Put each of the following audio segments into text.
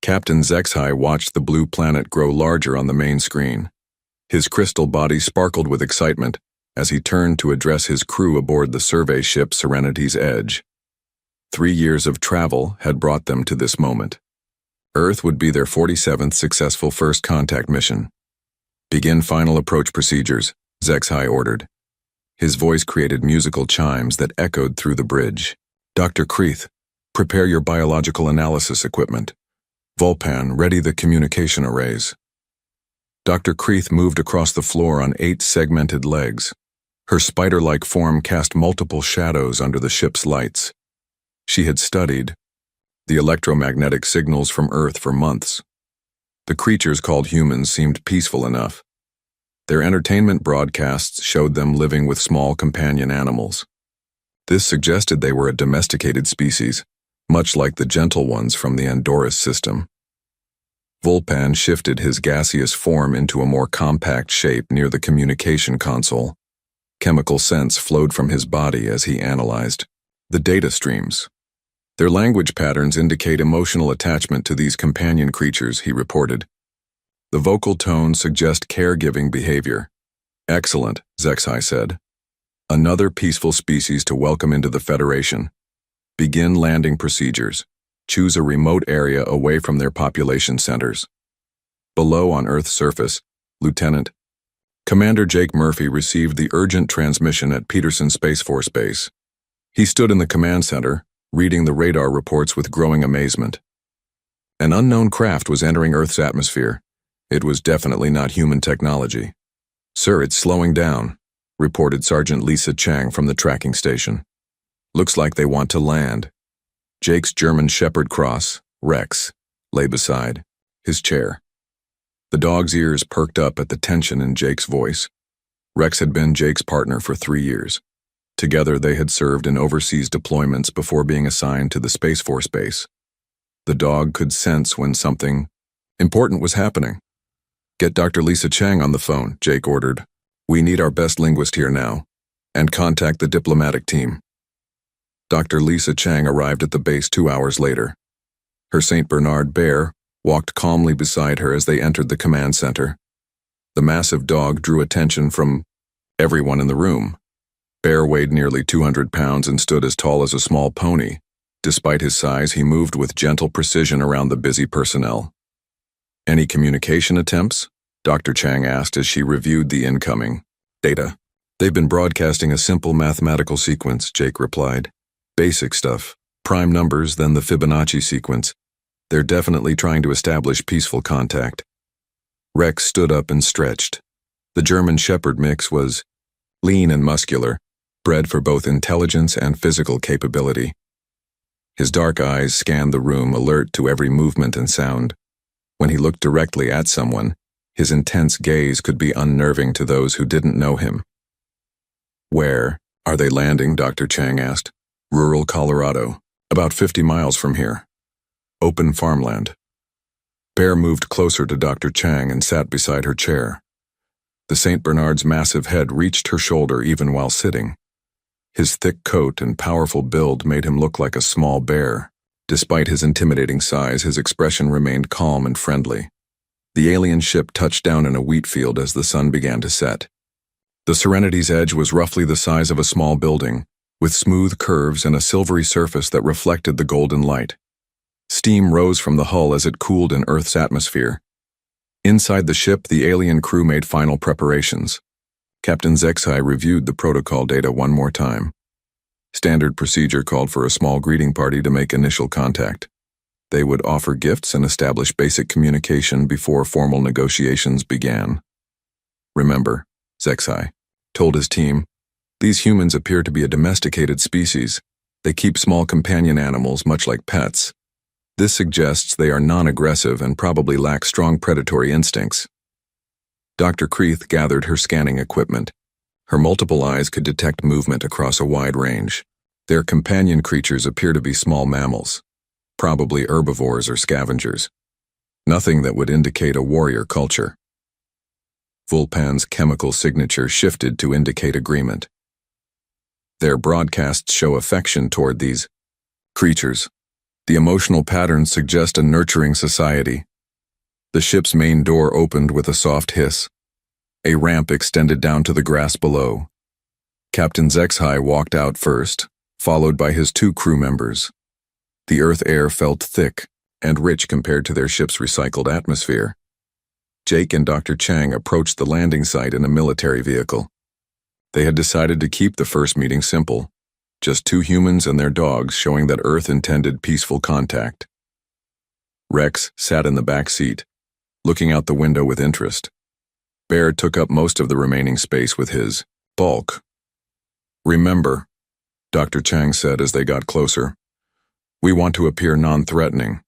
Captain Zexhai watched the blue planet grow larger on the main screen. His crystal body sparkled with excitement as he turned to address his crew aboard the survey ship Serenity's Edge. 3 years of travel had brought them to this moment. Earth would be their 47th successful first contact mission. "Begin final approach procedures," Zexhai ordered. His voice created musical chimes that echoed through the bridge. "Dr. Kreeth, prepare your biological analysis equipment. Volpan, ready the communication arrays." Dr. Kreeth moved across the floor on 8 segmented legs. Her spider-like form cast multiple shadows under the ship's lights. She had studied the electromagnetic signals from Earth for months. The creatures called humans seemed peaceful enough. Their entertainment broadcasts showed them living with small companion animals. This suggested they were a domesticated species, much like the gentle ones from the Andoris system. Volpan shifted his gaseous form into a more compact shape near the communication console. Chemical scents flowed from his body as he analyzed the data streams. "Their language patterns indicate emotional attachment to these companion creatures," he reported. "The vocal tones suggest caregiving behavior." "Excellent," Zexhai said. "Another peaceful species to welcome into the Federation. Begin landing procedures. Choose a remote area away from their population centers." Below on Earth's surface, Lieutenant Commander Jake Murphy received the urgent transmission at Peterson Space Force Base. He stood in the command center, reading the radar reports with growing amazement. An unknown craft was entering Earth's atmosphere. It was definitely not human technology. "Sir, it's slowing down," reported Sergeant Lisa Chang from the tracking station. "Looks like they want to land." Jake's German Shepherd Cross, Rex, lay beside his chair. The dog's ears perked up at the tension in Jake's voice. Rex had been Jake's partner for 3 years. Together they had served in overseas deployments before being assigned to the Space Force base. The dog could sense when something important was happening. "Get Dr. Lisa Chang on the phone," Jake ordered. "We need our best linguist here now. And contact the diplomatic team." Dr. Lisa Chang arrived at the base 2 hours later. Her St. Bernard bear walked calmly beside her as they entered the command center. The massive dog drew attention from everyone in the room. Bear weighed nearly 200 pounds and stood as tall as a small pony. Despite his size, he moved with gentle precision around the busy personnel. "Any communication attempts?" Dr. Chang asked as she reviewed the incoming data. "They've been broadcasting a simple mathematical sequence," Jake replied. "Basic stuff. Prime numbers, then the Fibonacci sequence. They're definitely trying to establish peaceful contact." Rex stood up and stretched. The German Shepherd mix was lean and muscular, bred for both intelligence and physical capability. His dark eyes scanned the room, alert to every movement and sound. When he looked directly at someone, his intense gaze could be unnerving to those who didn't know him. "Where are they landing?" Dr. Chang asked. "Rural Colorado, about 50 miles from here. Open farmland." Bear moved closer to Dr. Chang and sat beside her chair. The St. Bernard's massive head reached her shoulder even while sitting. His thick coat and powerful build made him look like a small bear. Despite his intimidating size, his expression remained calm and friendly. The alien ship touched down in a wheat field as the sun began to set. The Serenity's Edge was roughly the size of a small building, with smooth curves and a silvery surface that reflected the golden light. Steam rose from the hull as it cooled in Earth's atmosphere. Inside the ship, the alien crew made final preparations. Captain Zexhai reviewed the protocol data one more time. Standard procedure called for a small greeting party to make initial contact. They would offer gifts and establish basic communication before formal negotiations began. "Remember," Zexhai told his team, "these humans appear to be a domesticated species. They keep small companion animals much like pets. This suggests they are non-aggressive and probably lack strong predatory instincts." Dr. Kreeth gathered her scanning equipment. Her multiple eyes could detect movement across a wide range. Their companion creatures appear to be small mammals, probably herbivores or scavengers. Nothing that would indicate a warrior culture. Volpan's chemical signature shifted to indicate agreement. "Their broadcasts show affection toward these creatures. The emotional patterns suggest a nurturing society. The ship's main door opened with a soft hiss. A ramp extended down to the grass below. Captain HFY walked out first, followed by his 2 crew members. The Earth air felt thick and rich compared to their ship's recycled atmosphere. Jake and Dr. Chang approached the landing site in a military vehicle. They had decided to keep the first meeting simple, just 2 humans and their dogs, showing that Earth intended peaceful contact. Rex sat in the back seat, looking out the window with interest. Bear took up most of the remaining space with his bulk. "Remember," Dr. Chang said as they got closer, "we want to appear non-threatening.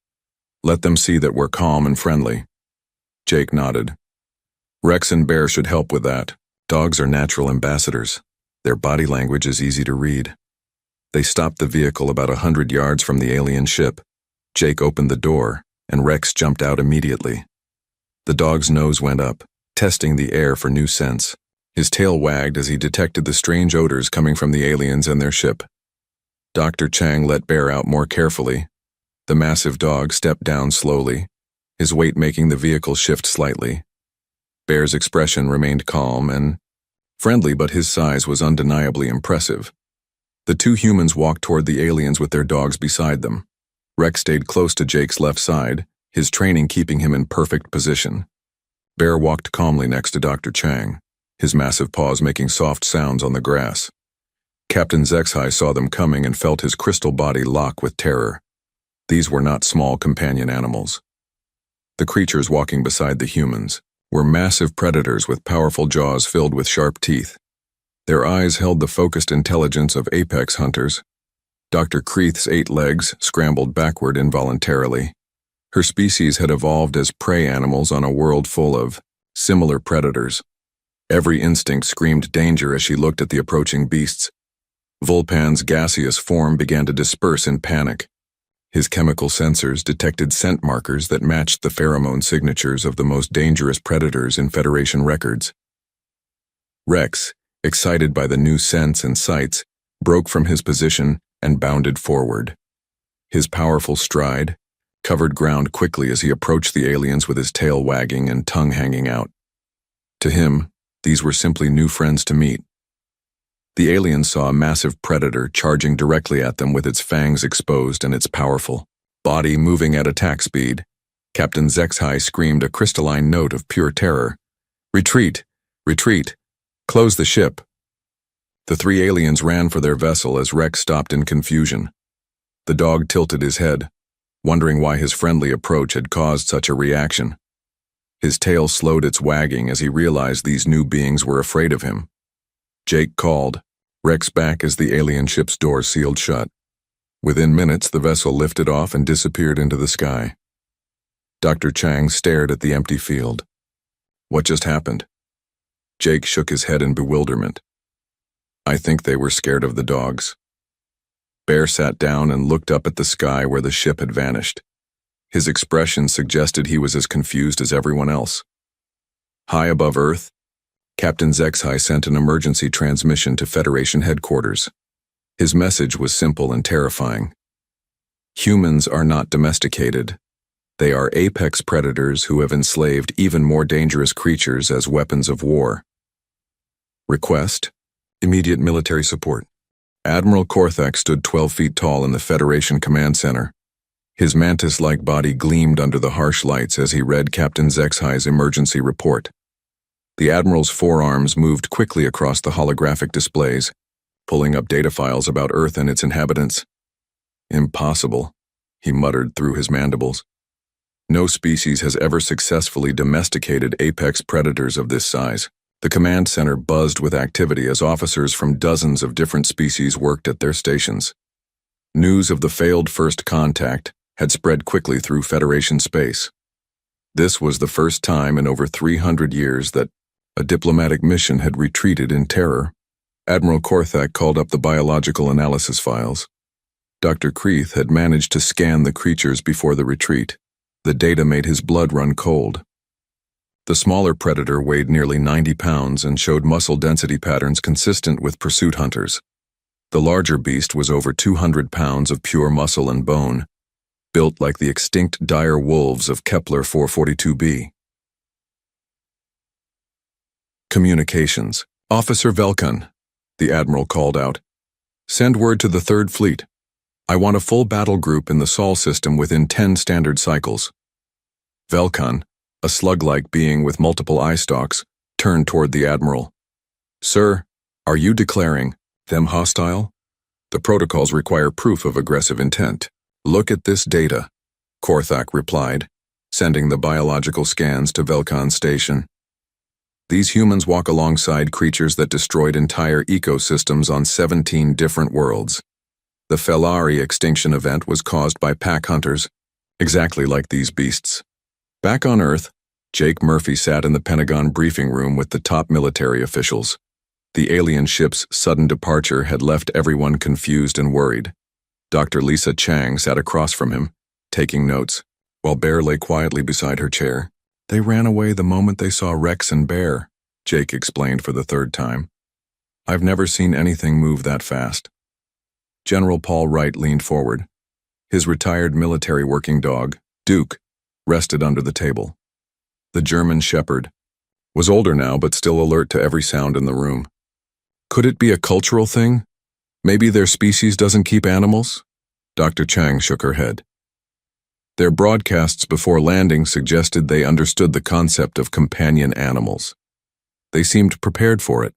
Let them see that we're calm and friendly." Jake nodded. "Rex and Bear should help with that. Dogs are natural ambassadors. Their body language is easy to read." They stopped the vehicle about 100 yards from the alien ship. Jake opened the door, and Rex jumped out immediately. The dog's nose went up, testing the air for new scents. His tail wagged as he detected the strange odors coming from the aliens and their ship. Dr. Chang let Bear out more carefully. The massive dog stepped down slowly, his weight making the vehicle shift slightly. Bear's expression remained calm and friendly, but his size was undeniably impressive. The 2 humans walked toward the aliens with their dogs beside them. Rex stayed close to Jake's left side, his training keeping him in perfect position. Bear walked calmly next to Dr. Chang, his massive paws making soft sounds on the grass. Captain HFY saw them coming and felt his crystal body lock with terror. These were not small companion animals. The creatures walking beside the humans were massive predators with powerful jaws filled with sharp teeth. Their eyes held the focused intelligence of apex hunters. Dr. Kreeth's 8 legs scrambled backward involuntarily. Her species had evolved as prey animals on a world full of similar predators. Every instinct screamed danger as she looked at the approaching beasts. Vulpan's gaseous form began to disperse in panic. His chemical sensors detected scent markers that matched the pheromone signatures of the most dangerous predators in Federation records. Rex, excited by the new scents and sights, broke from his position and bounded forward. His powerful stride covered ground quickly as he approached the aliens with his tail wagging and tongue hanging out. To him, these were simply new friends to meet. The aliens saw a massive predator charging directly at them with its fangs exposed and its powerful body moving at attack speed. Captain HFY screamed a crystalline note of pure terror. "Retreat! Retreat! Close the ship!" The 3 aliens ran for their vessel as Rex stopped in confusion. The dog tilted his head, wondering why his friendly approach had caused such a reaction. His tail slowed its wagging as he realized these new beings were afraid of him. Jake called Rex back as the alien ship's door sealed shut. Within minutes, the vessel lifted off and disappeared into the sky. Dr. Chang stared at the empty field. What just happened? Jake shook his head in bewilderment. "I think they were scared of the dogs." Bear sat down and looked up at the sky where the ship had vanished. His expression suggested he was as confused as everyone else. High above Earth, Captain HFY sent an emergency transmission to Federation headquarters. His message was simple and terrifying. Humans are not domesticated. They are apex predators who have enslaved even more dangerous creatures as weapons of war. Request: immediate military support. Admiral Korthak stood 12 feet tall in the Federation Command Center. His mantis-like body gleamed under the harsh lights as he read Captain HFY's emergency report. The Admiral's forearms moved quickly across the holographic displays, pulling up data files about Earth and its inhabitants. "Impossible," he muttered through his mandibles. "No species has ever successfully domesticated apex predators of this size." The command center buzzed with activity as officers from dozens of different species worked at their stations. News of the failed first contact had spread quickly through Federation space. This was the first time in over 300 years that a diplomatic mission had retreated in terror. Admiral Korthak called up the biological analysis files. Dr. Kreeth had managed to scan the creatures before the retreat. The data made his blood run cold. The smaller predator weighed nearly 90 pounds and showed muscle density patterns consistent with pursuit hunters. The larger beast was over 200 pounds of pure muscle and bone, built like the extinct dire wolves of Kepler 442b. Communications. Officer Velkan, the Admiral called out. Send word to the Third Fleet. I want a full battle group in the Sol system within 10 standard cycles. Velkan, a slug-like being with multiple eye stalks, turned toward the Admiral. Sir, are you declaring them hostile? The protocols require proof of aggressive intent. Look at this data, Korthak replied, sending the biological scans to Velkan's station. These humans walk alongside creatures that destroyed entire ecosystems on 17 different worlds. The Felari extinction event was caused by pack hunters, exactly like these beasts. Back on Earth, Jake Murphy sat in the Pentagon briefing room with the top military officials. The alien ship's sudden departure had left everyone confused and worried. Dr. Lisa Chang sat across from him, taking notes, while Bear lay quietly beside her chair. They ran away the moment they saw Rex and Bear, Jake explained for the third time. I've never seen anything move that fast. General Paul Wright leaned forward. His retired military working dog, Duke, rested under the table. The German shepherd was older now but still alert to every sound in the room. Could it be a cultural thing? Maybe their species doesn't keep animals? Dr. Chang shook her head. Their broadcasts before landing suggested they understood the concept of companion animals. They seemed prepared for it.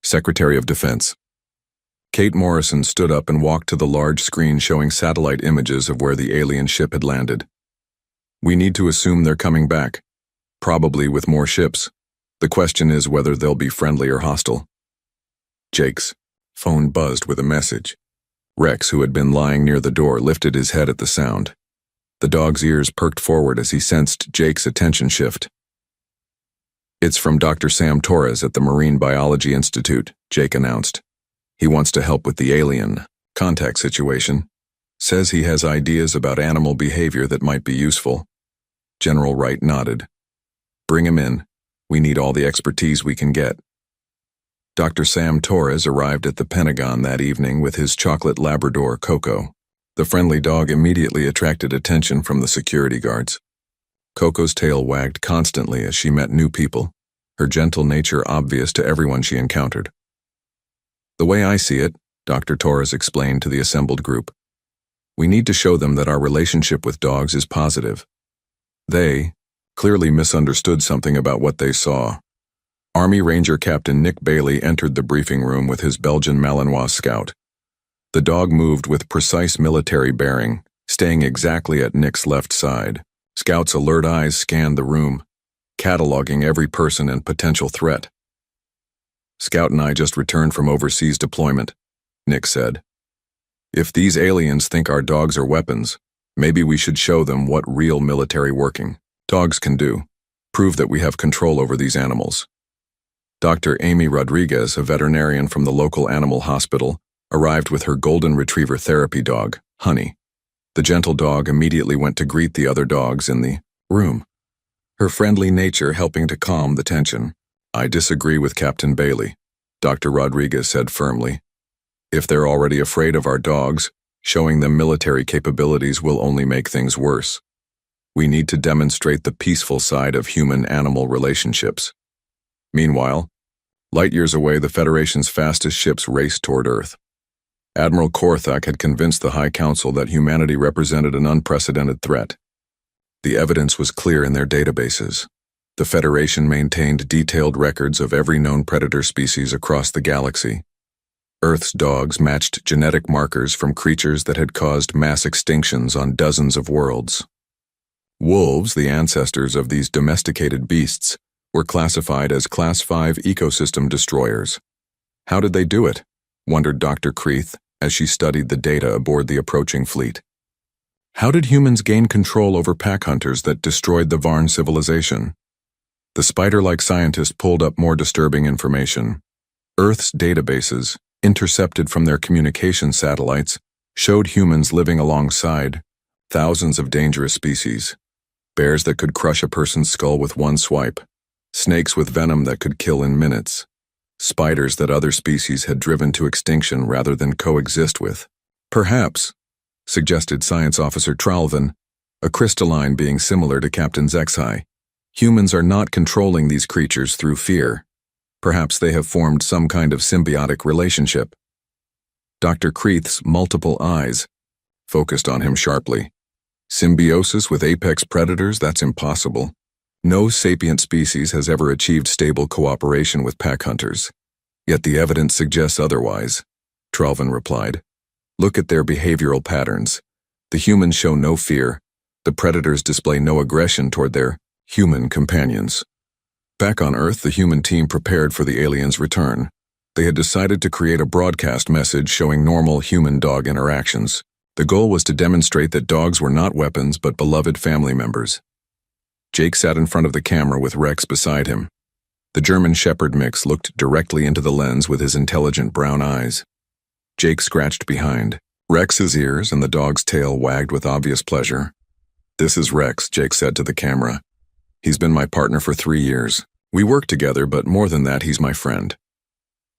Secretary of Defense. Kate Morrison stood up and walked to the large screen showing satellite images of where the alien ship had landed. We need to assume they're coming back, probably with more ships. The question is whether they'll be friendly or hostile. Jake's phone buzzed with a message. Rex, who had been lying near the door, lifted his head at the sound. The dog's ears perked forward as he sensed Jake's attention shift. It's from Dr. Sam Torres at the Marine Biology Institute, Jake announced. He wants to help with the alien contact situation. Says he has ideas about animal behavior that might be useful. General Wright nodded. Bring him in. We need all the expertise we can get. Dr. Sam Torres arrived at the Pentagon that evening with his chocolate Labrador, Coco. The friendly dog immediately attracted attention from the security guards. Coco's tail wagged constantly as she met new people, her gentle nature obvious to everyone she encountered. The way I see it, Dr. Torres explained to the assembled group, we need to show them that our relationship with dogs is positive. They clearly misunderstood something about what they saw. Army Ranger Captain Nick Bailey entered the briefing room with his Belgian Malinois scout. The dog moved with precise military bearing, staying exactly at Nick's left side. Scout's alert eyes scanned the room, cataloging every person and potential threat. Scout and I just returned from overseas deployment, Nick said. If these aliens think our dogs are weapons, maybe we should show them what real military working dogs can do. Prove that we have control over these animals. Dr. Amy Rodriguez, a veterinarian from the local animal hospital, arrived with her golden retriever therapy dog, Honey. The gentle dog immediately went to greet the other dogs in the room, her friendly nature helping to calm the tension. I disagree with Captain Bailey, Dr. Rodriguez said firmly. If they're already afraid of our dogs, showing them military capabilities will only make things worse. We need to demonstrate the peaceful side of human-animal relationships. Meanwhile, light years away, the Federation's fastest ships raced toward Earth. Admiral Korthak had convinced the High Council that humanity represented an unprecedented threat. The evidence was clear in their databases. The Federation maintained detailed records of every known predator species across the galaxy. Earth's dogs matched genetic markers from creatures that had caused mass extinctions on dozens of worlds. Wolves, the ancestors of these domesticated beasts, were classified as Class 5 ecosystem destroyers. How did they do it? Wondered Dr. Creeth as she studied the data aboard the approaching fleet. How did humans gain control over pack hunters that destroyed the Varn civilization? The spider-like scientist pulled up more disturbing information. Earth's databases, intercepted from their communication satellites, showed humans living alongside thousands of dangerous species. Bears that could crush a person's skull with one swipe. Snakes with venom that could kill in minutes. Spiders that other species had driven to extinction rather than coexist with. Perhaps suggested Science Officer Tralvin, a crystalline being similar to Captain Zexai. Humans are not controlling these creatures through fear. Perhaps they have formed some kind of symbiotic relationship. Dr. Kreeth's multiple eyes focused on him sharply. Symbiosis with apex predators? That's impossible. No sapient species has ever achieved stable cooperation with pack hunters. Yet the evidence suggests otherwise, Tralvin replied. Look at their behavioral patterns. The humans show no fear. The predators display no aggression toward their human companions. Back on Earth, the human team prepared for the aliens' return. They had decided to create a broadcast message showing normal human-dog interactions. The goal was to demonstrate that dogs were not weapons but beloved family members. Jake sat in front of the camera with Rex beside him. The German Shepherd mix looked directly into the lens with his intelligent brown eyes. Jake scratched behind Rex's ears, and the dog's tail wagged with obvious pleasure. "This is Rex," Jake said to the camera. "He's been my partner for 3 years. We work together, but more than that, he's my friend."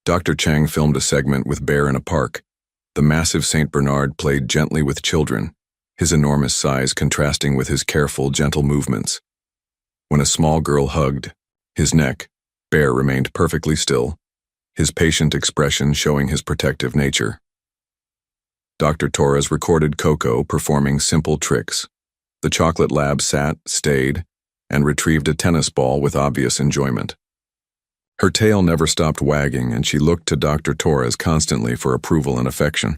Dr. Chang filmed a segment with Bear in a park. The massive St. Bernard played gently with children, his enormous size contrasting with his careful, gentle movements. When a small girl hugged his neck, Bear remained perfectly still, his patient expression showing his protective nature. Dr. Torres recorded Coco performing simple tricks. The chocolate lab sat, stayed, and retrieved a tennis ball with obvious enjoyment. Her tail never stopped wagging, and she looked to Dr. Torres constantly for approval and affection.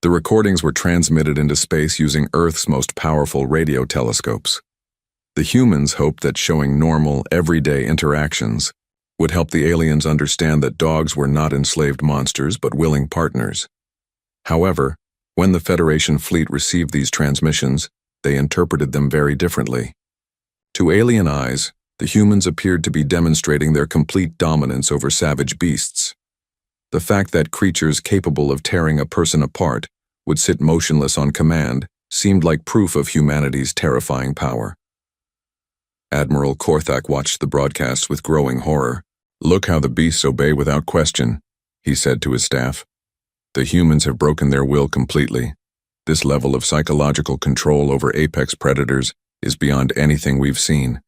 The recordings were transmitted into space using Earth's most powerful radio telescopes. The humans hoped that showing normal, everyday interactions would help the aliens understand that dogs were not enslaved monsters but willing partners. However, when the Federation fleet received these transmissions, they interpreted them very differently. To alien eyes, the humans appeared to be demonstrating their complete dominance over savage beasts. The fact that creatures capable of tearing a person apart would sit motionless on command seemed like proof of humanity's terrifying power. Admiral Korthak watched the broadcasts with growing horror. "Look how the beasts obey without question," he said to his staff. "The humans have broken their will completely. This level of psychological control over apex predators is beyond anything we've seen."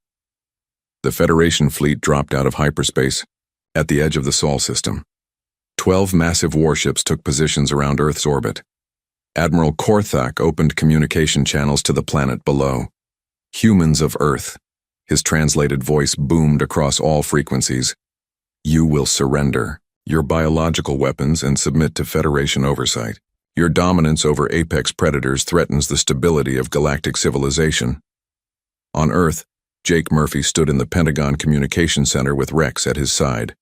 The Federation fleet dropped out of hyperspace at the edge of the Sol system. 12 massive warships took positions around Earth's orbit. Admiral Korthak opened communication channels to the planet below. "Humans of Earth," his translated voice boomed across all frequencies. "You will surrender your biological weapons and submit to Federation oversight. Your dominance over apex predators threatens the stability of galactic civilization." On Earth, Jake Murphy stood in the Pentagon Communication Center with Rex at his side.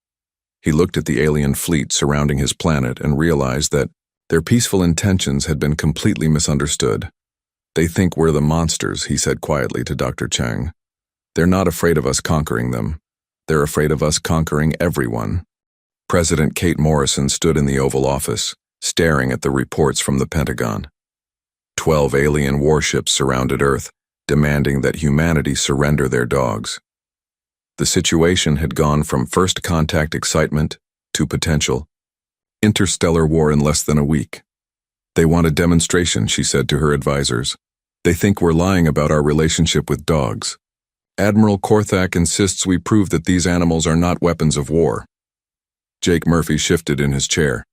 He looked at the alien fleet surrounding his planet and realized that their peaceful intentions had been completely misunderstood. "They think we're the monsters," he said quietly to Dr. Chang. "They're not afraid of us conquering them. They're afraid of us conquering everyone." President Kate Morrison stood in the Oval Office, staring at the reports from the Pentagon. 12 alien warships surrounded Earth, demanding that humanity surrender their dogs. The situation had gone from first contact excitement to potential interstellar war in less than a week. "They want a demonstration," she said to her advisors. "They think we're lying about our relationship with dogs. Admiral Korthak insists we prove that these animals are not weapons of war." Jake Murphy shifted in his chair.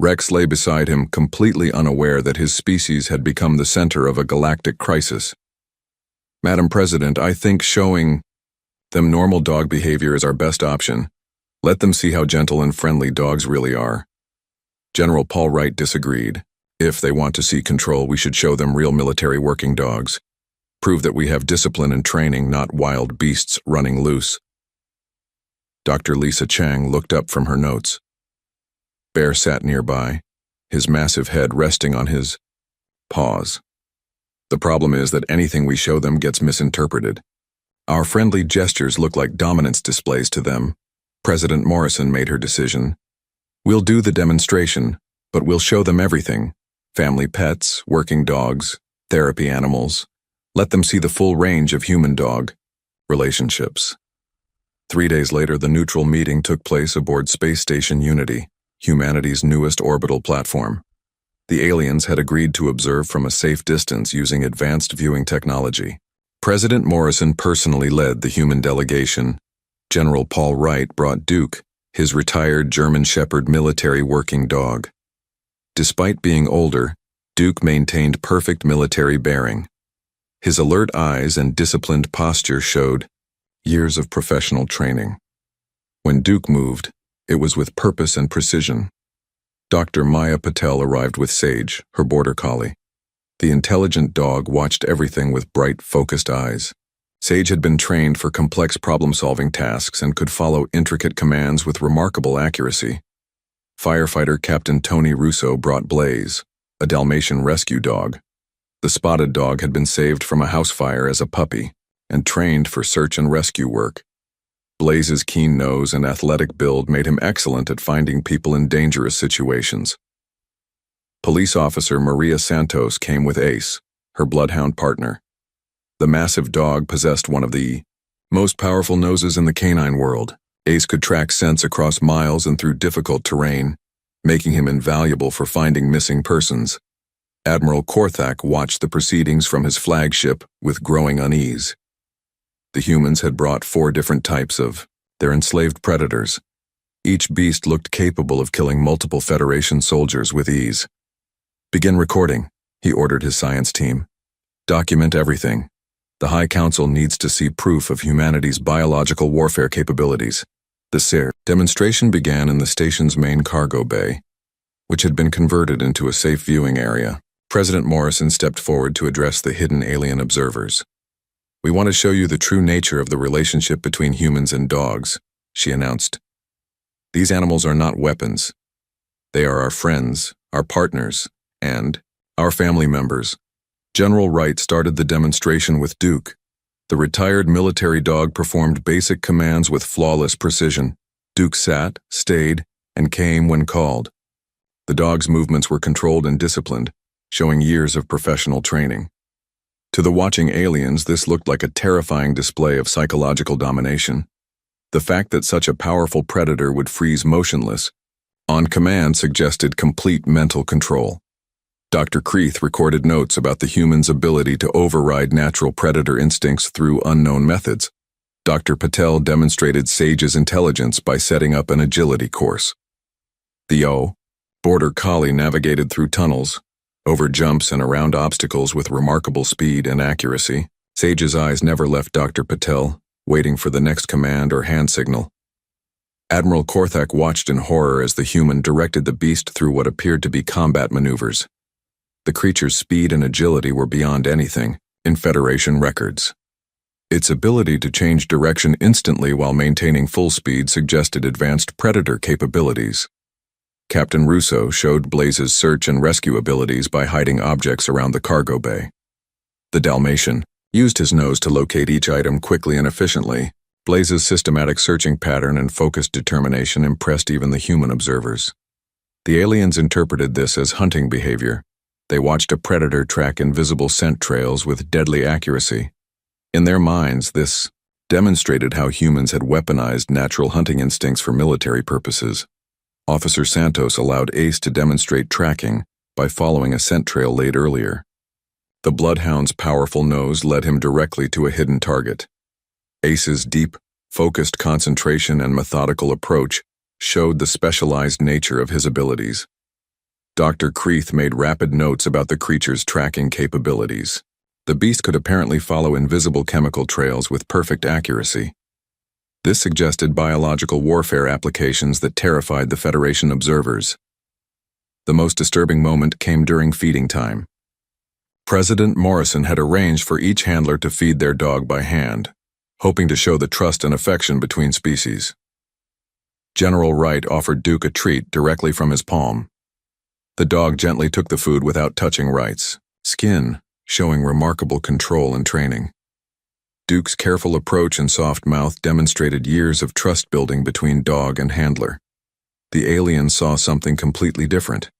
Rex lay beside him, completely unaware that his species had become the center of a galactic crisis. "Madam President, I think showing them normal dog behavior is our best option. Let them see how gentle and friendly dogs really are." General Paul Wright disagreed. "If they want to see control, we should show them real military working dogs. Prove that we have discipline and training, not wild beasts running loose." Dr. Lisa Chang looked up from her notes. Bear sat nearby, his massive head resting on his paws. "The problem is that anything we show them gets misinterpreted. Our friendly gestures look like dominance displays to them." President Morrison made her decision. "We'll do the demonstration, but we'll show them everything. Family pets, working dogs, therapy animals. Let them see the full range of human-dog relationships." 3 days later, the neutral meeting took place aboard Space Station Unity, humanity's newest orbital platform. The aliens had agreed to observe from a safe distance using advanced viewing technology. President Morrison personally led the human delegation. General Paul Wright brought Duke, his retired German Shepherd military working dog. Despite being older, Duke maintained perfect military bearing. His alert eyes and disciplined posture showed years of professional training. When Duke moved, it was with purpose and precision. Dr. Maya Patel arrived with Sage, her border collie. The intelligent dog watched everything with bright, focused eyes. Sage had been trained for complex problem-solving tasks and could follow intricate commands with remarkable accuracy. Firefighter Captain Tony Russo brought Blaze, a Dalmatian rescue dog. The spotted dog had been saved from a house fire as a puppy and trained for search and rescue work. Blaze's keen nose and athletic build made him excellent at finding people in dangerous situations. Police officer Maria Santos came with Ace, her bloodhound partner. The massive dog possessed one of the most powerful noses in the canine world. Ace could track scents across miles and through difficult terrain, making him invaluable for finding missing persons. Admiral Korthak watched the proceedings from his flagship with growing unease. The humans had brought 4 different types of their enslaved predators. Each beast looked capable of killing multiple Federation soldiers with ease. "Begin recording," he ordered his science team. "Document everything. The High Council needs to see proof of humanity's biological warfare capabilities." The SIR demonstration began in the station's main cargo bay, which had been converted into a safe viewing area. President Morrison stepped forward to address the hidden alien observers. "We want to show you the true nature of the relationship between humans and dogs," she announced. "These animals are not weapons. They are our friends, our partners, and our family members." General Wright started the demonstration with Duke. The retired military dog performed basic commands with flawless precision. Duke sat, stayed, and came when called. The dog's movements were controlled and disciplined, showing years of professional training. To the watching aliens, this looked like a terrifying display of psychological domination. The fact that such a powerful predator would freeze motionless on command suggested complete mental control. Dr. Kreith recorded notes about the human's ability to override natural predator instincts through unknown methods. Dr. Patel demonstrated Sage's intelligence by setting up an agility course. The border collie navigated through tunnels, over jumps and around obstacles with remarkable speed and accuracy. Sage's eyes never left Dr. Patel, waiting for the next command or hand signal. Admiral Korthak watched in horror as the human directed the beast through what appeared to be combat maneuvers. The creature's speed and agility were beyond anything in Federation records. Its ability to change direction instantly while maintaining full speed suggested advanced predator capabilities. Captain Russo showed Blaze's search and rescue abilities by hiding objects around the cargo bay. The Dalmatian used his nose to locate each item quickly and efficiently. Blaze's systematic searching pattern and focused determination impressed even the human observers. The aliens interpreted this as hunting behavior. They watched a predator track invisible scent trails with deadly accuracy. In their minds, this demonstrated how humans had weaponized natural hunting instincts for military purposes. Officer Santos allowed Ace to demonstrate tracking by following a scent trail laid earlier. The bloodhound's powerful nose led him directly to a hidden target. Ace's deep, focused concentration and methodical approach showed the specialized nature of his abilities. Dr. Kreith made rapid notes about the creature's tracking capabilities. The beast could apparently follow invisible chemical trails with perfect accuracy. This suggested biological warfare applications that terrified the Federation observers. The most disturbing moment came during feeding time. President Morrison had arranged for each handler to feed their dog by hand, hoping to show the trust and affection between species. General Wright offered Duke a treat directly from his palm. The dog gently took the food without touching Wright's skin, showing remarkable control and training. Duke's careful approach and soft mouth demonstrated years of trust building between dog and handler. The aliens saw something completely different.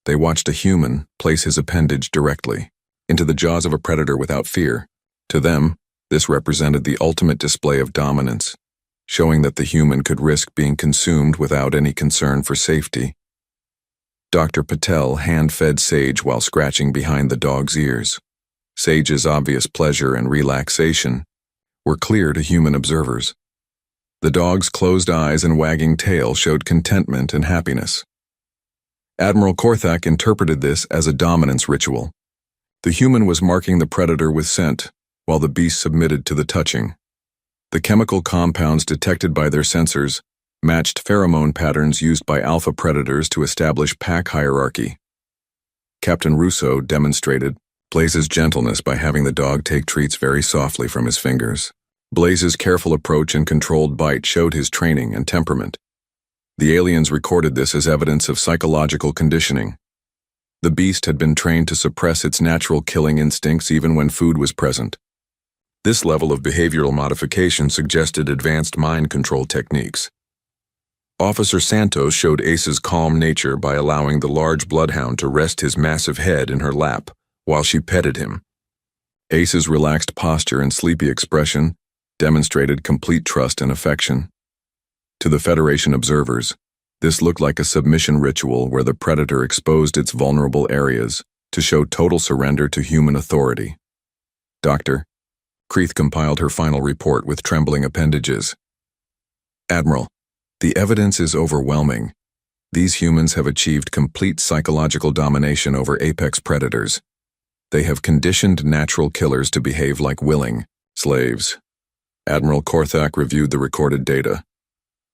They watched a human place his appendage directly into the jaws of a predator without fear. To them, this represented the ultimate display of dominance, showing that the human could risk being consumed without any concern for safety. Dr. Patel hand-fed Sage while scratching behind the dog's ears. Sage's obvious pleasure and relaxation were clear to human observers. The dog's closed eyes and wagging tail showed contentment and happiness. Admiral Korthak interpreted this as a dominance ritual. The human was marking the predator with scent, while the beast submitted to the touching. The chemical compounds detected by their sensors matched pheromone patterns used by alpha predators to establish pack hierarchy. Captain Russo demonstrated Blaze's gentleness by having the dog take treats very softly from his fingers. Blaze's careful approach and controlled bite showed his training and temperament. The aliens recorded this as evidence of psychological conditioning. The beast had been trained to suppress its natural killing instincts even when food was present. This level of behavioral modification suggested advanced mind control techniques. Officer Santos showed Ace's calm nature by allowing the large bloodhound to rest his massive head in her lap while she petted him. Ace's relaxed posture and sleepy expression demonstrated complete trust and affection. To the Federation observers, this looked like a submission ritual where the predator exposed its vulnerable areas to show total surrender to human authority. Dr. Kreith compiled her final report with trembling appendages. Admiral, the evidence is overwhelming. These humans have achieved complete psychological domination over apex predators. They have conditioned natural killers to behave like willing slaves. Admiral Korthak reviewed the recorded data.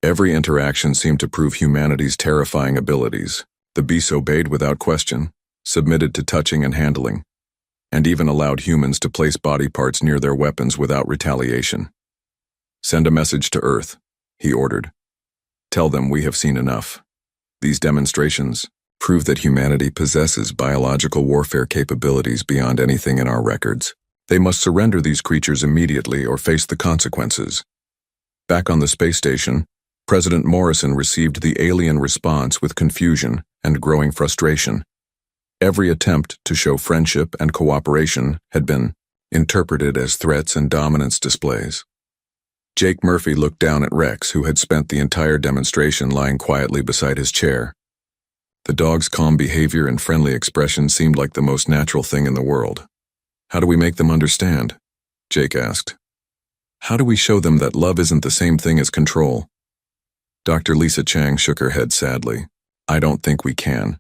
Every interaction seemed to prove humanity's terrifying abilities. The beasts obeyed without question, submitted to touching and handling, and even allowed humans to place body parts near their weapons without retaliation. Send a message to Earth, he ordered. Tell them we have seen enough. These demonstrations prove that humanity possesses biological warfare capabilities beyond anything in our records. They must surrender these creatures immediately or face the consequences. Back on the space station, President Morrison received the alien response with confusion and growing frustration. Every attempt to show friendship and cooperation had been interpreted as threats and dominance displays. Jake Murphy looked down at Rex, who had spent the entire demonstration lying quietly beside his chair. The dog's calm behavior and friendly expression seemed like the most natural thing in the world. How do we make them understand? Jake asked. How do we show them that love isn't the same thing as control? Dr. Lisa Chang shook her head sadly. I don't think we can.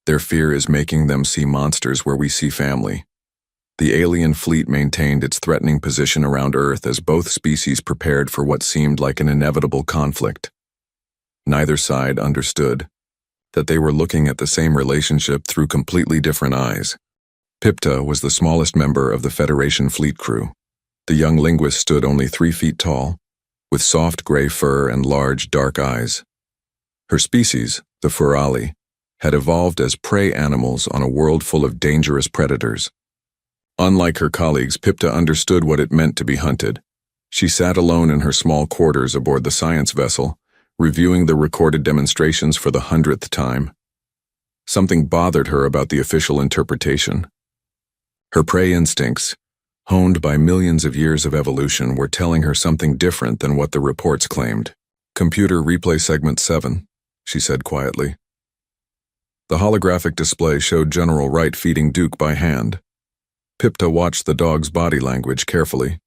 Their fear is making them see monsters where we see family. The alien fleet maintained its threatening position around Earth as both species prepared for what seemed like an inevitable conflict. Neither side understood that they were looking at the same relationship through completely different eyes. Pipta was the smallest member of the Federation fleet crew. The young linguist stood only 3 feet tall, with soft gray fur and large, dark eyes. Her species, the Furali, had evolved as prey animals on a world full of dangerous predators. Unlike her colleagues, Pipta understood what it meant to be hunted. She sat alone in her small quarters aboard the science vessel, reviewing the recorded demonstrations for the 100th time. Something bothered her about the official interpretation. Her prey instincts, honed by millions of years of evolution, were telling her something different than what the reports claimed. Computer replay segment 7, she said quietly. The holographic display showed General Wright feeding Duke by hand. Pipta watched the dog's body language carefully.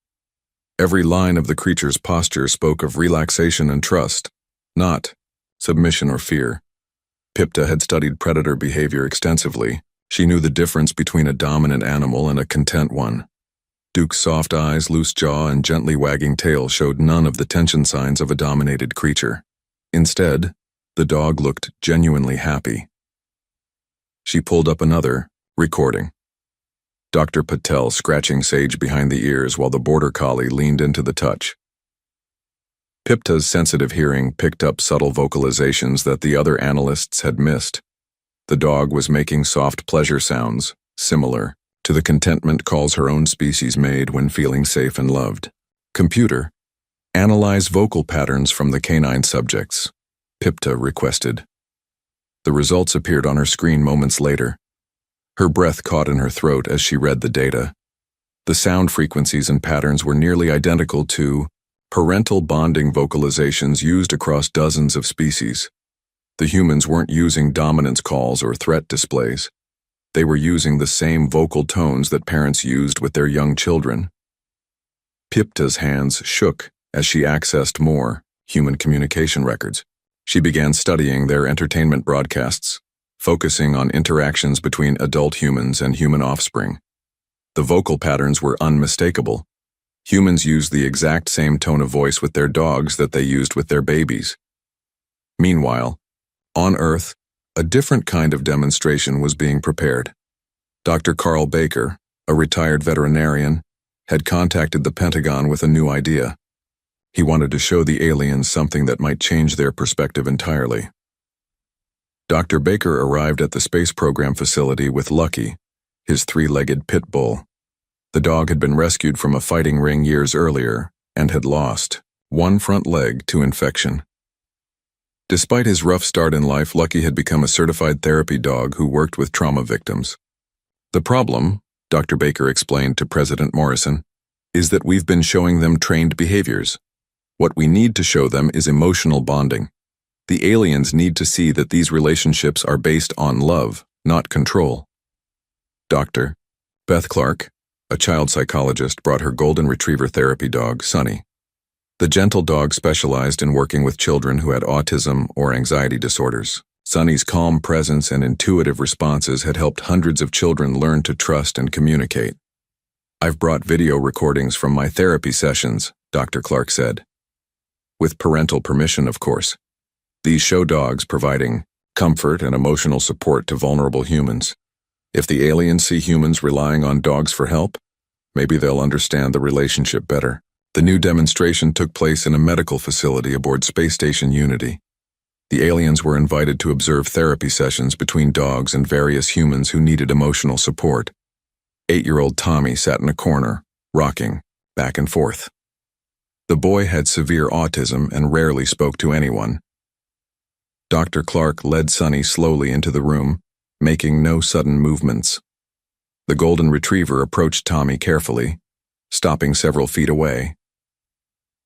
Every line of the creature's posture spoke of relaxation and trust, not submission or fear. Pipta had studied predator behavior extensively. She knew the difference between a dominant animal and a content one. Duke's soft eyes, loose jaw, and gently wagging tail showed none of the tension signs of a dominated creature. Instead, the dog looked genuinely happy. She pulled up another recording. Dr. Patel scratching Sage behind the ears while the border collie leaned into the touch. Pipta's sensitive hearing picked up subtle vocalizations that the other analysts had missed. The dog was making soft pleasure sounds, similar to the contentment calls her own species made when feeling safe and loved. Computer, analyze vocal patterns from the canine subjects, Pipta requested. The results appeared on her screen moments later. Her breath caught in her throat as she read the data. The sound frequencies and patterns were nearly identical to parental bonding vocalizations used across dozens of species. The humans weren't using dominance calls or threat displays. They were using the same vocal tones that parents used with their young children. Pipta's hands shook as she accessed more human communication records. She began studying their entertainment broadcasts, focusing on interactions between adult humans and human offspring. The vocal patterns were unmistakable. Humans used the exact same tone of voice with their dogs that they used with their babies. Meanwhile, on Earth, a different kind of demonstration was being prepared. Dr. Carl Baker, a retired veterinarian, had contacted the Pentagon with a new idea. He wanted to show the aliens something that might change their perspective entirely. Dr. Baker arrived at the space program facility with Lucky, his three-legged pit bull. The dog had been rescued from a fighting ring years earlier and had lost one front leg to infection. Despite his rough start in life, Lucky had become a certified therapy dog who worked with trauma victims. The problem, Dr. Baker explained to President Morrison, is that we've been showing them trained behaviors. What we need to show them is emotional bonding. The aliens need to see that these relationships are based on love, not control. Dr. Beth Clark, a child psychologist, brought her golden retriever therapy dog, Sunny. The gentle dog specialized in working with children who had autism or anxiety disorders. Sunny's calm presence and intuitive responses had helped hundreds of children learn to trust and communicate. "I've brought video recordings from my therapy sessions," Dr. Clark said. With parental permission, of course. These show dogs providing comfort and emotional support to vulnerable humans. If the aliens see humans relying on dogs for help, maybe they'll understand the relationship better. The new demonstration took place in a medical facility aboard Space Station Unity. The aliens were invited to observe therapy sessions between dogs and various humans who needed emotional support. 8-year-old Tommy sat in a corner, rocking back and forth. The boy had severe autism and rarely spoke to anyone. Dr. Clark led Sunny slowly into the room, making no sudden movements. The golden retriever approached Tommy carefully, stopping several feet away.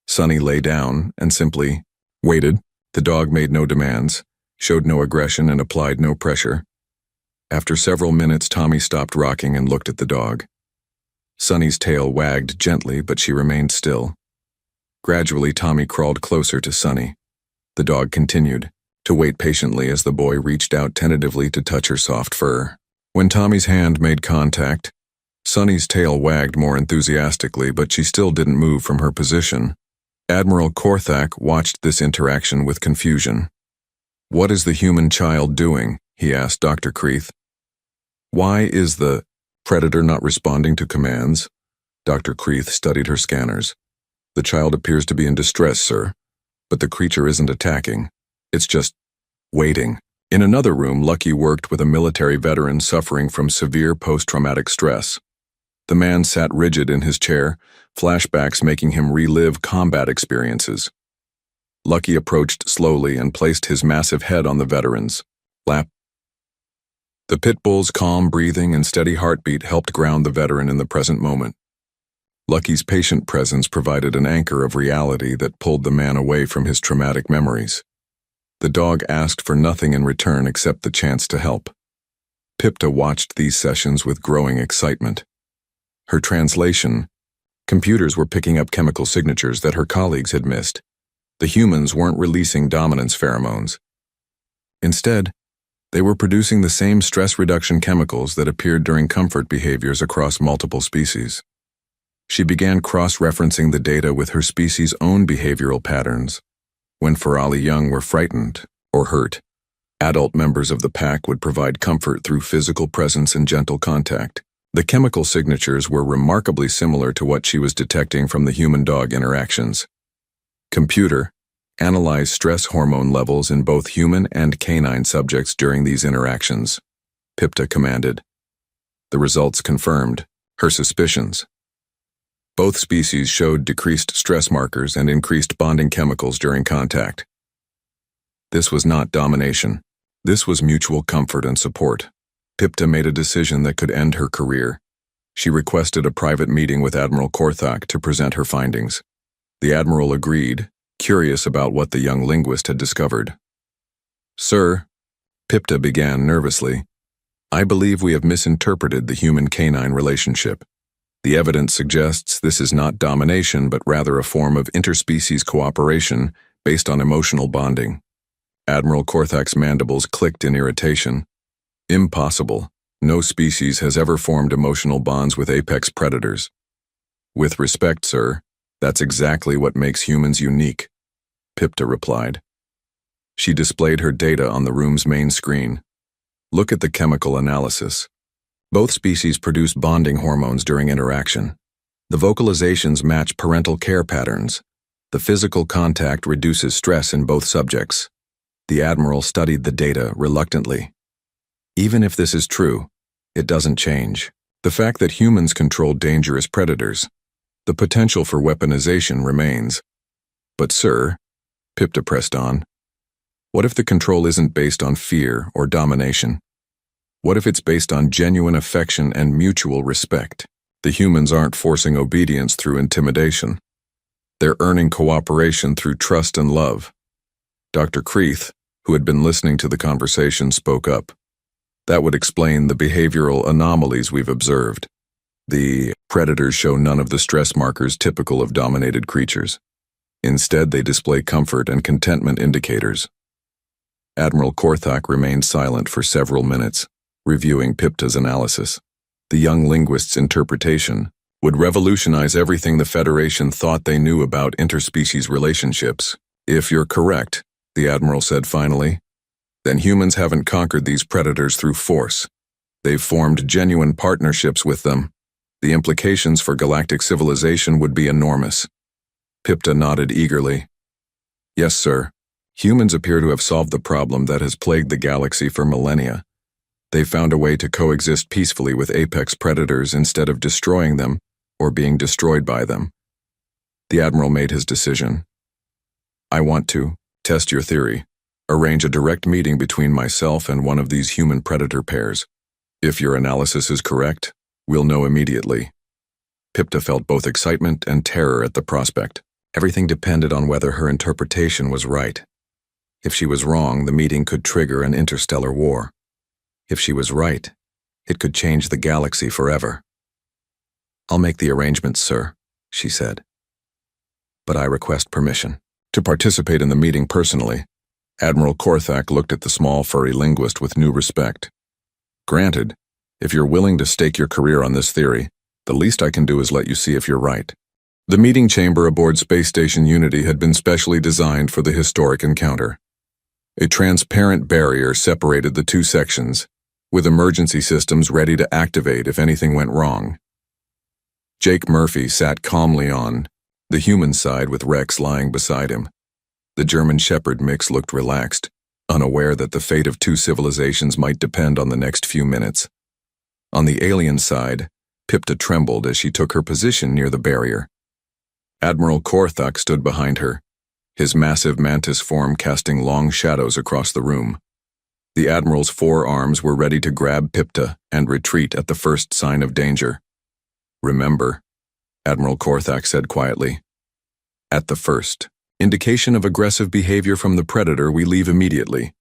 Sunny lay down and simply waited. The dog made no demands, showed no aggression, and applied no pressure. After several minutes, Tommy stopped rocking and looked at the dog. Sunny's tail wagged gently, but she remained still. Gradually, Tommy crawled closer to Sunny. The dog continued to wait patiently as the boy reached out tentatively to touch her soft fur. When Tommy's hand made contact, Sunny's tail wagged more enthusiastically, but she still didn't move from her position. Admiral Korthak watched this interaction with confusion. "What is the human child doing?" he asked Dr. Creeth. "Why is the predator not responding to commands?" Dr. Creeth studied her scanners. "The child appears to be in distress, sir, but the creature isn't attacking. It's just waiting." In another room, Lucky worked with a military veteran suffering from severe post-traumatic stress. The man sat rigid in his chair, flashbacks making him relive combat experiences. Lucky approached slowly and placed his massive head on the veteran's lap. The pit bull's calm breathing and steady heartbeat helped ground the veteran in the present moment. Lucky's patient presence provided an anchor of reality that pulled the man away from his traumatic memories. The dog asked for nothing in return except the chance to help. Pipta watched these sessions with growing excitement. Her translation: computers were picking up chemical signatures that her colleagues had missed. The humans weren't releasing dominance pheromones. Instead, they were producing the same stress reduction chemicals that appeared during comfort behaviors across multiple species. She began cross-referencing the data with her species' own behavioral patterns. When Ferali young were frightened or hurt, adult members of the pack would provide comfort through physical presence and gentle contact. The chemical signatures were remarkably similar to what she was detecting from the human-dog interactions. Computer, analyze stress hormone levels in both human and canine subjects during these interactions, Pipta commanded. The results confirmed her suspicions. Both species showed decreased stress markers and increased bonding chemicals during contact. This was not domination. This was mutual comfort and support. Pipta made a decision that could end her career. She requested a private meeting with Admiral Korthak to present her findings. The Admiral agreed, curious about what the young linguist had discovered. Sir, Pipta began nervously, I believe we have misinterpreted the human-canine relationship. The evidence suggests this is not domination but rather a form of interspecies cooperation based on emotional bonding. Admiral Korthak's mandibles clicked in irritation. Impossible. No species has ever formed emotional bonds with apex predators. With respect, sir, that's exactly what makes humans unique, Pipta replied. She displayed her data on the room's main screen. Look at the chemical analysis. Both species produce bonding hormones during interaction. The vocalizations match parental care patterns. The physical contact reduces stress in both subjects. The Admiral studied the data reluctantly. Even if this is true, it doesn't change the fact that humans control dangerous predators. The potential for weaponization remains. But sir, Pipta pressed on, what if the control isn't based on fear or domination? What if it's based on genuine affection and mutual respect? The humans aren't forcing obedience through intimidation. They're earning cooperation through trust and love. Dr. Kreeth, who had been listening to the conversation, spoke up. That would explain the behavioral anomalies we've observed. The predators show none of the stress markers typical of dominated creatures. Instead, they display comfort and contentment indicators. Admiral Korthak remained silent for several minutes, reviewing Pipta's analysis. The young linguist's interpretation would revolutionize everything the Federation thought they knew about interspecies relationships. If you're correct, the Admiral said finally, then humans haven't conquered these predators through force. They've formed genuine partnerships with them. The implications for galactic civilization would be enormous. Pipta nodded eagerly. Yes, sir. Humans appear to have solved the problem that has plagued the galaxy for millennia. They found a way to coexist peacefully with apex predators instead of destroying them or being destroyed by them. The Admiral made his decision. I want to test your theory, arrange a direct meeting between myself and one of these human-predator pairs. If your analysis is correct, we'll know immediately. Pipta felt both excitement and terror at the prospect. Everything depended on whether her interpretation was right. If she was wrong, the meeting could trigger an interstellar war. If she was right, it could change the galaxy forever. I'll make the arrangements, sir, she said. But I request permission to participate in the meeting personally. Admiral Korthak looked at the small, furry linguist with new respect. Granted, if you're willing to stake your career on this theory, the least I can do is let you see if you're right. The meeting chamber aboard Space Station Unity had been specially designed for the historic encounter. A transparent barrier separated the two sections, with emergency systems ready to activate if anything went wrong. Jake Murphy sat calmly on the human side with Rex lying beside him. The German Shepherd mix looked relaxed, unaware that the fate of two civilizations might depend on the next few minutes. On the alien side, Pipta trembled as she took her position near the barrier. Admiral Korthak stood behind her, his massive mantis form casting long shadows across the room. The Admiral's forearms were ready to grab Pipta and retreat at the first sign of danger. Remember, Admiral Korthak said quietly. At the first indication of aggressive behavior from the predator, we leave immediately.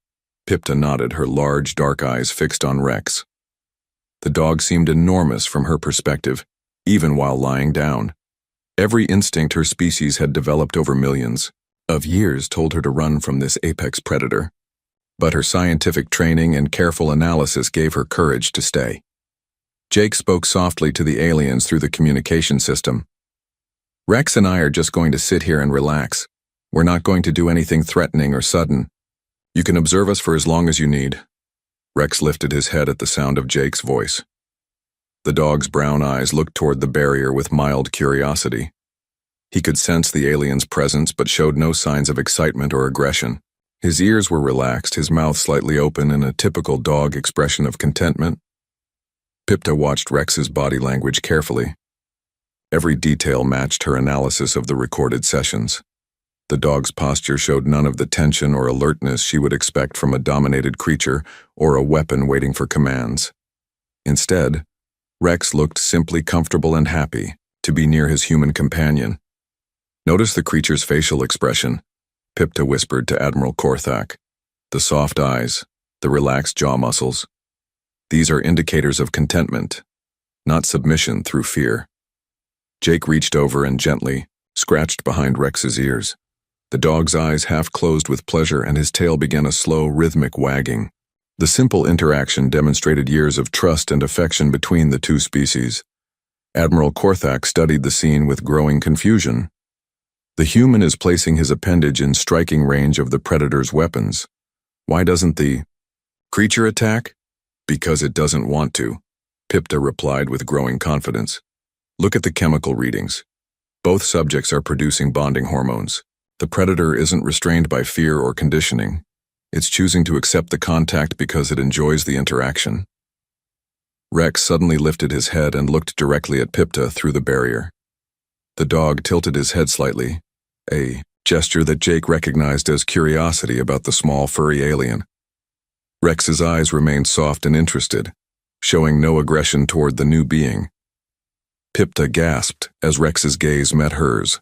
Pipta nodded, her large, dark eyes fixed on Rex. The dog seemed enormous from her perspective, even while lying down. Every instinct her species had developed over millions of years told her to run from this apex predator. But her scientific training and careful analysis gave her courage to stay. Jake spoke softly to the aliens through the communication system. Rex and I are just going to sit here and relax. We're not going to do anything threatening or sudden. You can observe us for as long as you need. Rex lifted his head at the sound of Jake's voice. The dog's brown eyes looked toward the barrier with mild curiosity. He could sense the alien's presence but showed no signs of excitement or aggression. His ears were relaxed, his mouth slightly open in a typical dog expression of contentment. Pipta watched Rex's body language carefully. Every detail matched her analysis of the recorded sessions. The dog's posture showed none of the tension or alertness she would expect from a dominated creature or a weapon waiting for commands. Instead, Rex looked simply comfortable and happy to be near his human companion. Notice the creature's facial expression, Pipta whispered to Admiral Korthak. The soft eyes, the relaxed jaw muscles. These are indicators of contentment, not submission through fear. Jake reached over and gently scratched behind Rex's ears. The dog's eyes half closed with pleasure and his tail began a slow, rhythmic wagging. The simple interaction demonstrated years of trust and affection between the two species. Admiral Korthak studied the scene with growing confusion. The human is placing his appendage in striking range of the predator's weapons. Why doesn't the creature attack? Because it doesn't want to, Pipta replied with growing confidence. Look at the chemical readings. Both subjects are producing bonding hormones. The predator isn't restrained by fear or conditioning. It's choosing to accept the contact because it enjoys the interaction. Rex suddenly lifted his head and looked directly at Pipta through the barrier. The dog tilted his head slightly, a gesture that Jake recognized as curiosity about the small furry alien. Rex's eyes remained soft and interested, showing no aggression toward the new being. Pipta gasped as Rex's gaze met hers.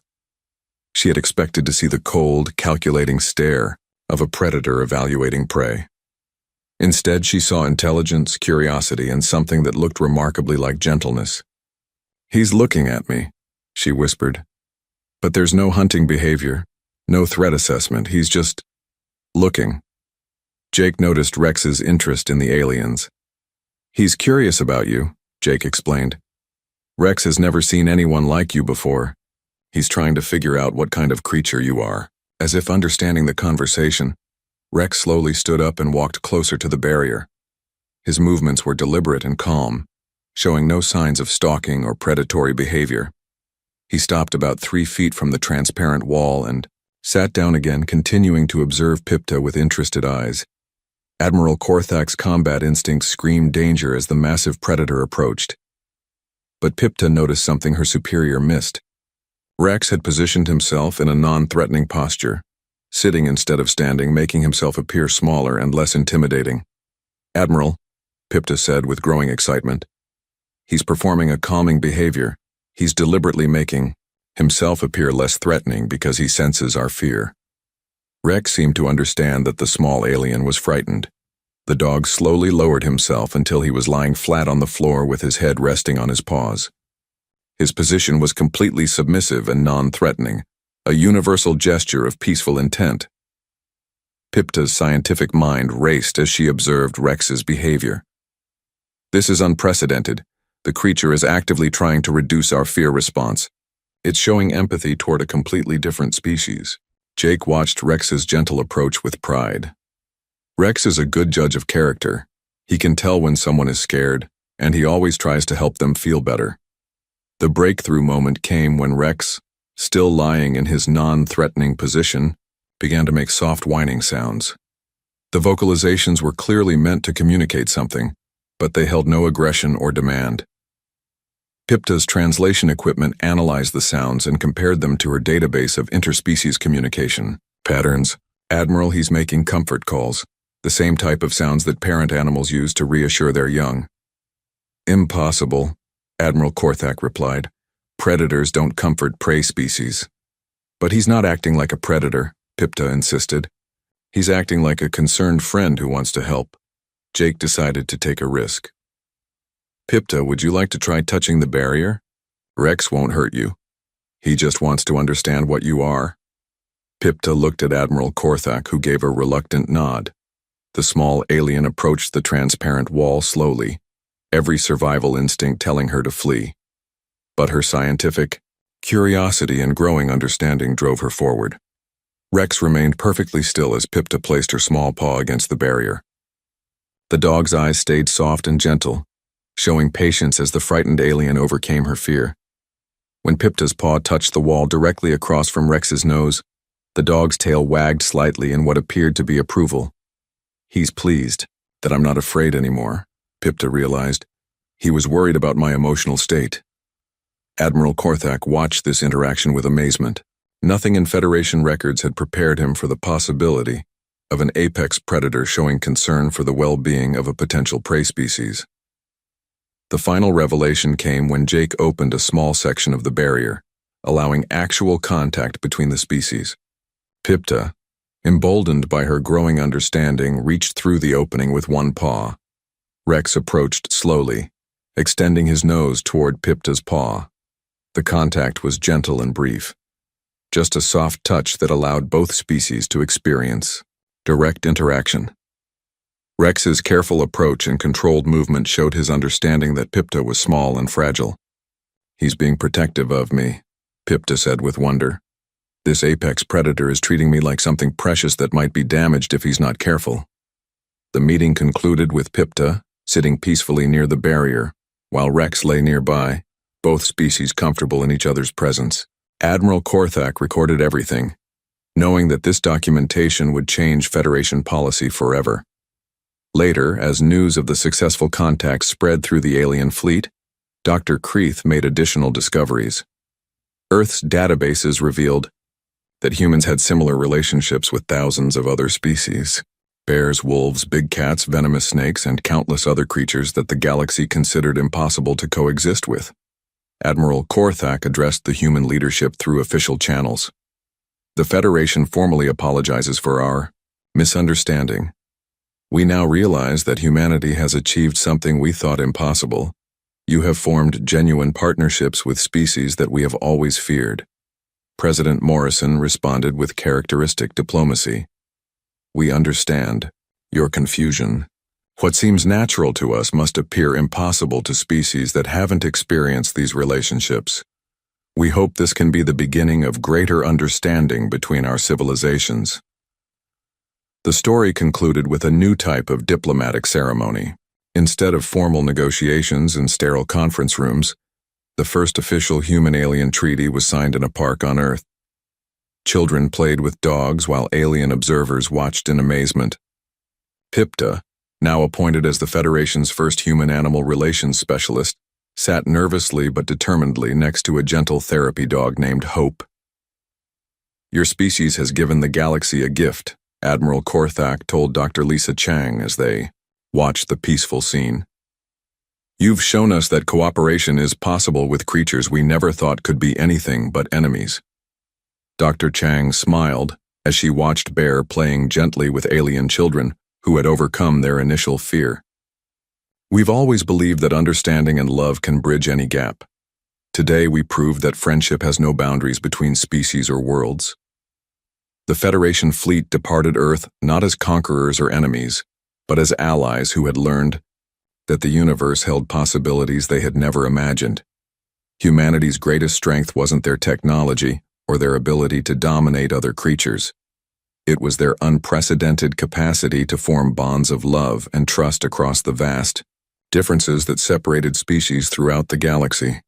She had expected to see the cold, calculating stare of a predator evaluating prey. Instead, she saw intelligence, curiosity, and something that looked remarkably like gentleness. "He's looking at me," she whispered. "But there's no hunting behavior, no threat assessment, he's just looking." Jake noticed Rex's interest in the aliens. "He's curious about you," Jake explained. "Rex has never seen anyone like you before. He's trying to figure out what kind of creature you are." As if understanding the conversation, Rex slowly stood up and walked closer to the barrier. His movements were deliberate and calm, showing no signs of stalking or predatory behavior. He stopped about 3 feet from the transparent wall and sat down again, continuing to observe Pipta with interested eyes. Admiral Korthak's combat instincts screamed danger as the massive predator approached. But Pipta noticed something her superior missed. Rex had positioned himself in a non-threatening posture, sitting instead of standing, making himself appear smaller and less intimidating. "Admiral," Pipta said with growing excitement. "He's performing a calming behavior. He's deliberately making himself appear less threatening because he senses our fear." Rex seemed to understand that the small alien was frightened. The dog slowly lowered himself until he was lying flat on the floor with his head resting on his paws. His position was completely submissive and non-threatening, a universal gesture of peaceful intent. Pipta's scientific mind raced as she observed Rex's behavior. "This is unprecedented. The creature is actively trying to reduce our fear response. It's showing empathy toward a completely different species." Jake watched Rex's gentle approach with pride. Rex is a good judge of character. He can tell when someone is scared, and he always tries to help them feel better. The breakthrough moment came when Rex, still lying in his non-threatening position, began to make soft whining sounds. The vocalizations were clearly meant to communicate something, but they held no aggression or demand. Pipta's translation equipment analyzed the sounds and compared them to her database of interspecies communication patterns. "Admiral, he's making comfort calls, the same type of sounds that parent animals use to reassure their young." "Impossible," Admiral Korthak replied. "Predators don't comfort prey species." "But he's not acting like a predator," Pipta insisted. "He's acting like a concerned friend who wants to help." Jake decided to take a risk. "Pipta, would you like to try touching the barrier? Rex won't hurt you. He just wants to understand what you are." Pipta looked at Admiral Korthak, who gave a reluctant nod. The small alien approached the transparent wall slowly, every survival instinct telling her to flee. But her scientific curiosity and growing understanding drove her forward. Rex remained perfectly still as Pipta placed her small paw against the barrier. The dog's eyes stayed soft and gentle, showing patience as the frightened alien overcame her fear. When Pipta's paw touched the wall directly across from Rex's nose, the dog's tail wagged slightly in what appeared to be approval. "He's pleased that I'm not afraid anymore," Pipta realized. "He was worried about my emotional state." Admiral Korthak watched this interaction with amazement. Nothing in Federation records had prepared him for the possibility of an apex predator showing concern for the well-being of a potential prey species. The final revelation came when Jake opened a small section of the barrier, allowing actual contact between the species. "Pipta, emboldened by her growing understanding, reached through the opening with one paw. Rex approached slowly, extending his nose toward Pipta's paw. The contact was gentle and brief, just a soft touch that allowed both species to experience direct interaction. Rex's careful approach and controlled movement showed his understanding that Pipta was small and fragile. "He's being protective of me," Pipta said with wonder. "This apex predator is treating me like something precious that might be damaged if he's not careful." The meeting concluded with Pipta sitting peacefully near the barrier, while Rex lay nearby, both species comfortable in each other's presence. Admiral Korthak recorded everything, knowing that this documentation would change Federation policy forever. Later, as news of the successful contact spread through the alien fleet, Dr. Kreeth made additional discoveries. Earth's databases revealed that humans had similar relationships with thousands of other species: bears, wolves, big cats, venomous snakes, and countless other creatures that the galaxy considered impossible to coexist with. Admiral Korthak addressed the human leadership through official channels. "The Federation formally apologizes for our misunderstanding. We now realize that humanity has achieved something we thought impossible. You have formed genuine partnerships with species that we have always feared." President Morrison responded with characteristic diplomacy. "We understand your confusion. What seems natural to us must appear impossible to species that haven't experienced these relationships. We hope this can be the beginning of greater understanding between our civilizations." The story concluded with a new type of diplomatic ceremony. Instead of formal negotiations in sterile conference rooms, the first official human-alien treaty was signed in a park on Earth. Children played with dogs while alien observers watched in amazement. Pipta, now appointed as the Federation's first human-animal relations specialist, sat nervously but determinedly next to a gentle therapy dog named Hope. "Your species has given the galaxy a gift," Admiral Korthak told Dr. Lisa Chang as they watched the peaceful scene. "You've shown us that cooperation is possible with creatures we never thought could be anything but enemies." Dr. Chang smiled as she watched Bear playing gently with alien children who had overcome their initial fear. "We've always believed that understanding and love can bridge any gap. Today we proved that friendship has no boundaries between species or worlds." The Federation fleet departed Earth not as conquerors or enemies, but as allies who had learned that the universe held possibilities they had never imagined. Humanity's greatest strength wasn't their technology or their ability to dominate other creatures. It was their unprecedented capacity to form bonds of love and trust across the vast differences that separated species throughout the galaxy.